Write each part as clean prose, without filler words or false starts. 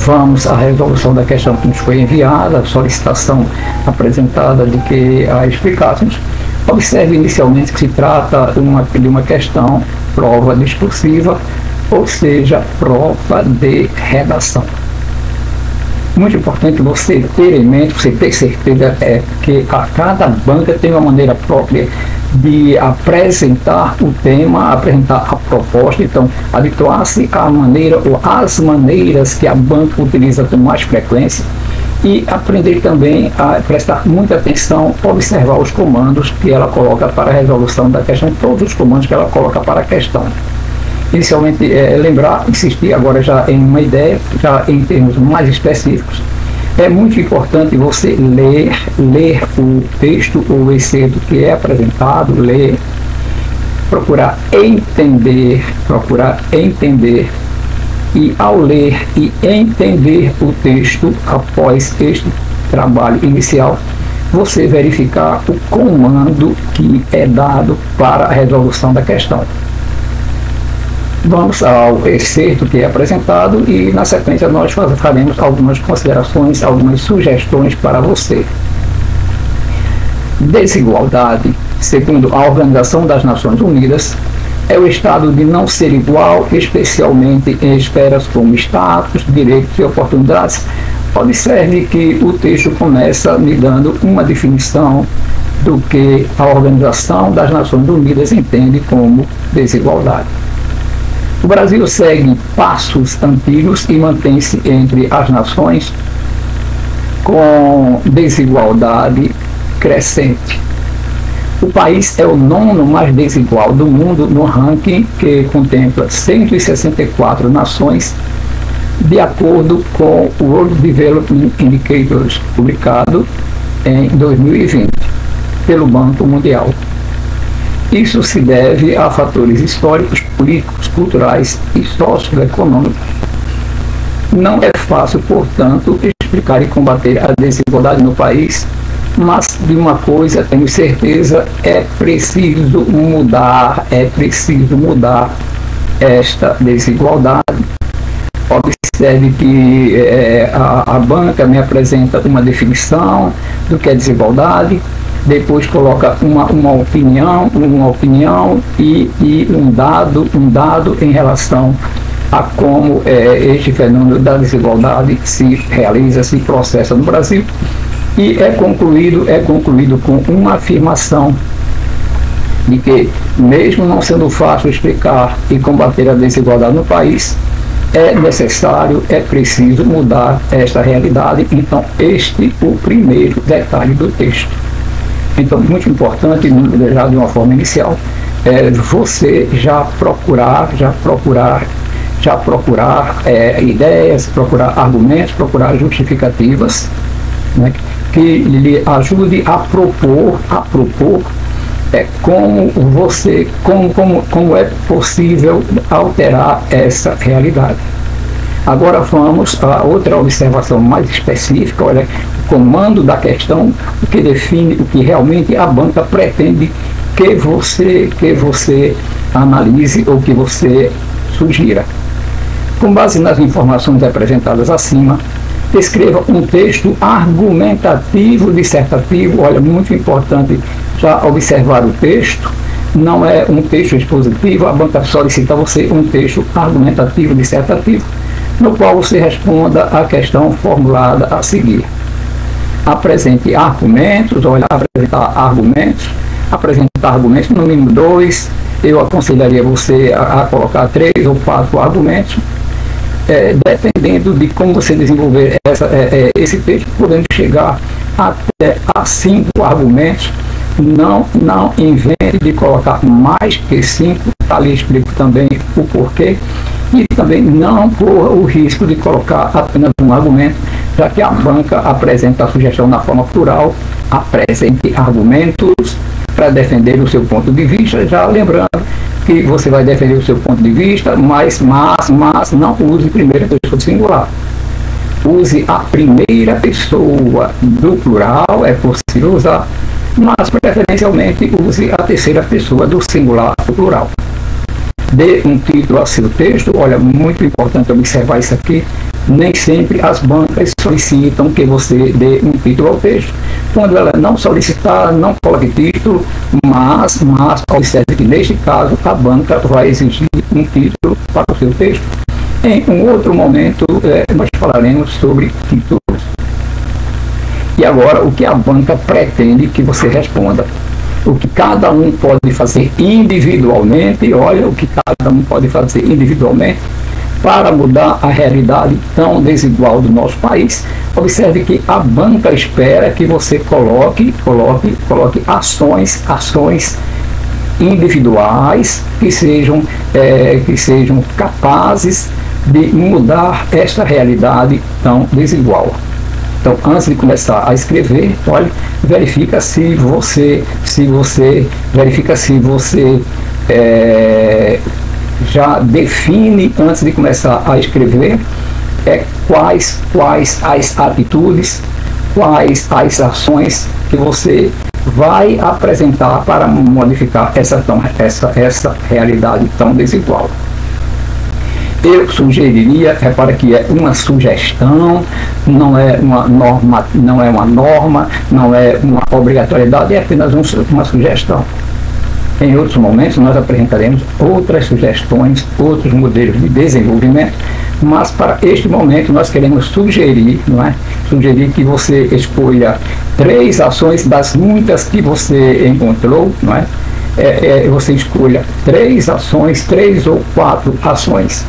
vamos à resolução da questão que nos foi enviada, a solicitação apresentada de que a explicássemos. Observe inicialmente que se trata de uma questão prova discursiva, ou seja, prova de redação. Muito importante você ter em mente, você ter certeza que cada banca tem uma maneira própria de apresentar o tema, apresentar a proposta. Então, habituar-se à maneira ou às maneiras que a banca utiliza com mais frequência e aprender também a prestar muita atenção, observar os comandos que ela coloca para a resolução da questão, todos os comandos que ela coloca para a questão. Inicialmente, lembrar, insistir agora já em uma ideia, já em termos mais específicos. É muito importante você ler o texto ou o excerto que é apresentado, ler, procurar entender, e ao ler e entender o texto, após este trabalho inicial, você verificar o comando que é dado para a resolução da questão. Vamos ao excerto que é apresentado e, na sequência, nós faremos algumas considerações, algumas sugestões para você. Desigualdade, segundo a Organização das Nações Unidas, é o estado de não ser igual, especialmente em esferas como status, direitos e oportunidades. Observe que o texto começa me dando uma definição do que a Organização das Nações Unidas entende como desigualdade. O Brasil segue passos antigos e mantém-se entre as nações com desigualdade crescente. O país é o 9º mais desigual do mundo no ranking que contempla 164 nações, de acordo com o World Development Indicators, publicado em 2020 pelo Banco Mundial. Isso se deve a fatores históricos, políticos, culturais e socioeconômicos. Não é fácil, portanto, explicar e combater a desigualdade no país, mas de uma coisa tenho certeza, é preciso mudar esta desigualdade. Observe que a banca me apresenta uma definição do que é desigualdade, depois coloca uma opinião e um dado em relação a como este fenômeno da desigualdade se realiza, se processa no Brasil, e é concluído com uma afirmação de que, mesmo não sendo fácil explicar e combater a desigualdade no país, é necessário, é preciso mudar esta realidade. Então, este é o primeiro detalhe do texto. Então, muito importante, já de uma forma inicial, você já procurar ideias, procurar argumentos, procurar justificativas, né, que lhe ajude a propor como é possível alterar essa realidade. Agora vamos a outra observação mais específica. Olha, o comando da questão, o que define, o que realmente a banca pretende que você analise ou que você sugira. Com base nas informações apresentadas acima, escreva um texto argumentativo dissertativo. Olha, muito importante já observar o texto. Não é um texto expositivo, a banca solicita a você um texto argumentativo dissertativo, no qual você responda a questão formulada a seguir. Apresente argumentos, apresentar argumentos, no mínimo 2. Eu aconselharia você a colocar 3 ou 4 argumentos, dependendo de como você desenvolver esse texto, podendo chegar até a 5 argumentos. Não invente de colocar mais que 5, ali explico também o porquê, e também não corra o risco de colocar apenas um argumento, já que a banca apresenta a sugestão na forma plural. Apresente argumentos para defender o seu ponto de vista, já lembrando que você vai defender o seu ponto de vista, mas não use primeira pessoa do singular. Use a primeira pessoa do plural, é possível usar, mas preferencialmente use a terceira pessoa do singular do plural. dê um título a seu texto. Olha, muito importante observar isso aqui. Nem sempre as bancas solicitam que você dê um título ao texto. Quando ela não solicitar, não coloque título, mas observe que neste caso a banca vai exigir um título para o seu texto. Em um outro momento nós falaremos sobre títulos. E agora, o que a banca pretende que você responda? O que cada um pode fazer individualmente, olha o que cada um pode fazer individualmente para mudar a realidade tão desigual do nosso país. Observe que a banca espera que você coloque ações individuais que sejam capazes de mudar esta realidade tão desigual. Então, antes de começar a escrever, olha, verifica se você já define, antes de começar a escrever, quais as atitudes, quais as ações que você vai apresentar para modificar essa realidade tão desigual. Eu sugeriria, repara que é uma sugestão, não é uma norma, não é uma obrigatoriedade, é apenas uma sugestão. Em outros momentos nós apresentaremos outras sugestões, outros modelos de desenvolvimento, mas para este momento nós queremos sugerir, sugerir que você escolha 3 ações das muitas que você encontrou, você escolha 3 ações, 3 ou 4 ações,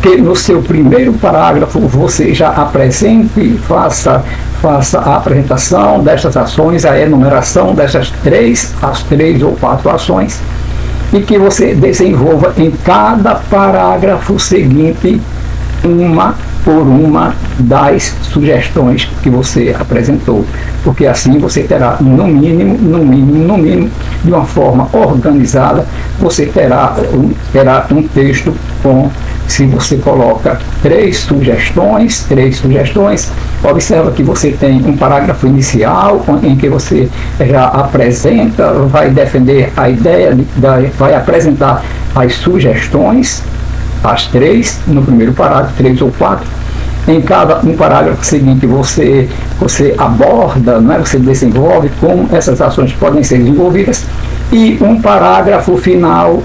que no seu primeiro parágrafo você já apresente, faça a apresentação destas ações, a enumeração dessas 3 ou 4 ações, e que você desenvolva em cada parágrafo seguinte uma por uma das sugestões que você apresentou, porque assim você terá no mínimo, de uma forma organizada, você terá um texto com, se você coloca 3 sugestões, observa que você tem um parágrafo inicial em que você já apresenta, vai defender a ideia, vai apresentar as sugestões, as 3, no primeiro parágrafo, 3 ou 4. Em cada um parágrafo seguinte você aborda, você desenvolve como essas ações podem ser desenvolvidas, e um parágrafo final,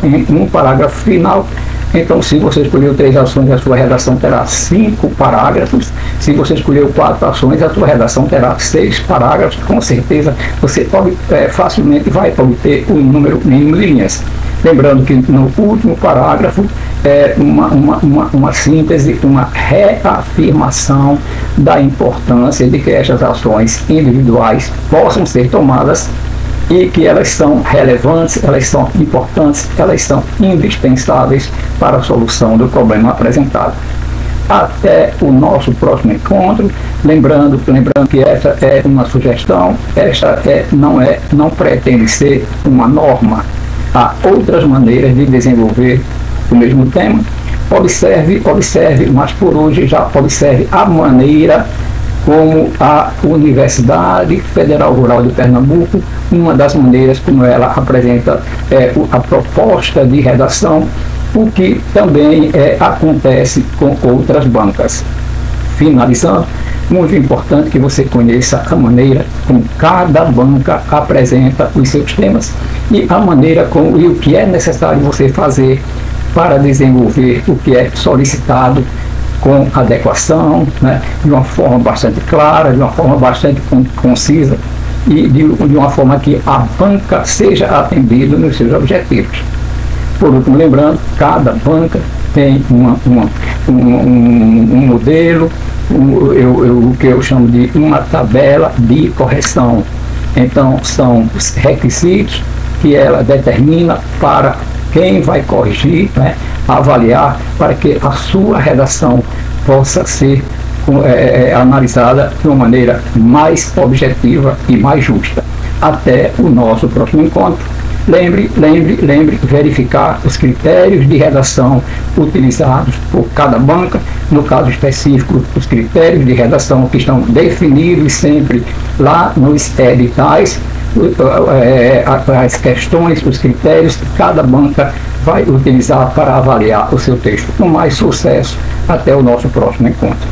então se você escolheu 3 ações, a sua redação terá 5 parágrafos, se você escolheu 4 ações, a sua redação terá 6 parágrafos, com certeza você facilmente vai obter um número mínimo de linhas. Lembrando que no último parágrafo é uma síntese, uma reafirmação da importância de que estas ações individuais possam ser tomadas e que elas são relevantes, elas são importantes, elas são indispensáveis para a solução do problema apresentado. Até o nosso próximo encontro, lembrando que essa é uma sugestão, não pretende ser uma norma. Há outras maneiras de desenvolver o mesmo tema. Observe, mas por hoje já observe a maneira como a Universidade Federal Rural de Pernambuco, uma das maneiras como ela apresenta a proposta de redação, o que também acontece com outras bancas. Finalizando, muito importante que você conheça a maneira como cada banca apresenta os seus temas e a maneira como e o que é necessário você fazer para desenvolver o que é solicitado com adequação, de uma forma bastante clara, de uma forma bastante concisa e de uma forma que a banca seja atendida nos seus objetivos. Por último, lembrando, cada banca tem um modelo, o que eu chamo de uma tabela de correção. Então, são os requisitos que ela determina para quem vai corrigir, avaliar, para que a sua redação possa ser analisada de uma maneira mais objetiva e mais justa. Até o nosso próximo encontro. Lembre, verificar os critérios de redação utilizados por cada banca, no caso específico, os critérios de redação que estão definidos sempre lá nos editais, as questões, os critérios que cada banca vai utilizar para avaliar o seu texto. Com mais sucesso, até o nosso próximo encontro.